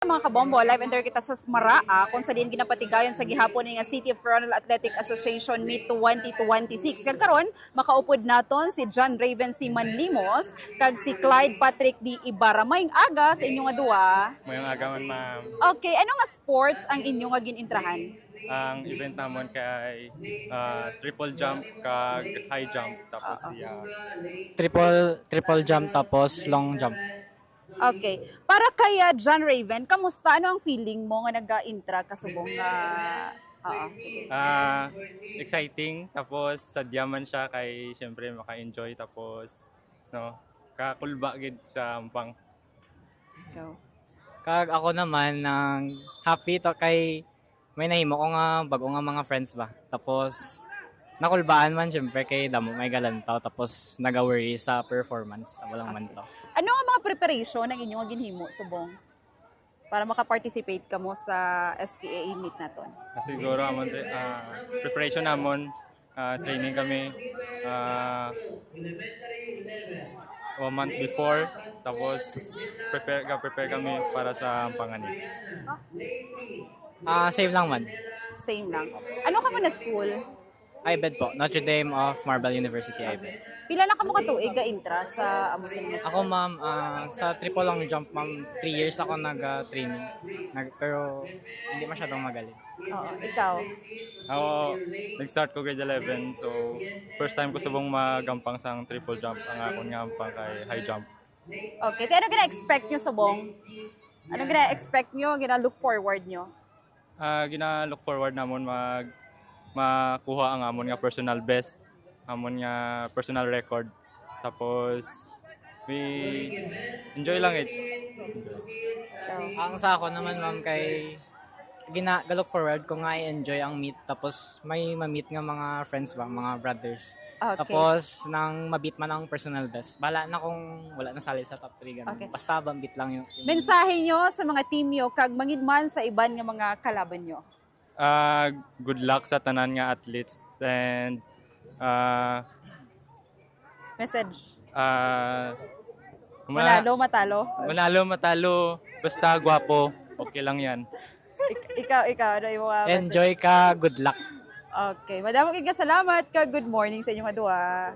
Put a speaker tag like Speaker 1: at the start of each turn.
Speaker 1: Mga kabombo, live and direct kita sa Smaraa kung sa din ginapatigayon sa gihapon ni nga City of Coronel Athletic Association Meet 2026. Kag karon makaupod naton si John Raven C. Manlimos kag si Clyde Patrick D. Ibarra. Mayong aga sa inyong nga duwa.
Speaker 2: Mayong aga man, ma'am.
Speaker 1: Okay, ano nga sports ang inyong nga ginintrahan?
Speaker 2: Ang event namon kay triple jump kag high jump tapos
Speaker 3: Triple jump tapos long jump.
Speaker 1: Okay. Para kay John Raven, kamusta? Ano ang feeling mo nga nag-intra kasubong nga
Speaker 2: exciting tapos sadya man siya kay syempre maka-enjoy tapos no kakulba gid sa ampang.
Speaker 1: So,
Speaker 3: Kag ako naman nang happy to kay may nahimo ko nga bago nga mga friends ba. Tapos nakulbaan man syempre kay damo may galantaw tapos naga-worry sa performance. Walang man to.
Speaker 1: ano ang mga preparation ng inyong nga ginhimo subong para maka-participate ka mo sa SPAA meet naton?
Speaker 2: Siguro amon preparation namon training kami 1 month before tapos prepare kami para sa ampangan.
Speaker 3: Save lang man.
Speaker 1: Same lang. Ano ka man na school?
Speaker 3: IBED po, Notre Dame of Marble University, IBED.
Speaker 1: Pila na ka mo katuig ga intra sa amo sa mga
Speaker 3: Ako ma'am, sa triple long jump ma'am, 3 years ako nag-training. Pero hindi masyadong magaling.
Speaker 1: Oo, ikaw.
Speaker 2: Ako nag-start ko grade 11 so first time ko subong magampang sang triple jump ang akon nga ampang kay high jump.
Speaker 1: Okay, tayo ano gina-expect nyo subong? Ano gina-expect nyo? Gina-look forward nyo?
Speaker 2: Gina-look forward namon makuha ang amon nga personal best, amon nga personal record. Tapos we enjoy lang it.
Speaker 3: Ang sa ako naman ma'am kay look forward ko nga i-enjoy ang meet tapos may ma-meet nga mga friends ba, mga brothers.
Speaker 1: Okay.
Speaker 3: Tapos nang ma-beat man ang personal best. Bala na kung wala na sali sa top 3 ganun.
Speaker 1: Okay.
Speaker 3: Basta beat lang yung
Speaker 1: Mensahe nyo sa mga team nyo kag mangidman sa iban nga mga kalaban nyo?
Speaker 2: Good luck sa tanan nga athletes and
Speaker 1: Message.
Speaker 2: Manalo,
Speaker 1: Manalo, matalo.
Speaker 2: matalo, basta gwapo, okay lang yan.
Speaker 1: Ikaw, ano yung mga message?
Speaker 3: enjoy ka, good luck.
Speaker 1: Okay, madaming salamat ka. Good morning sa inyong adwa.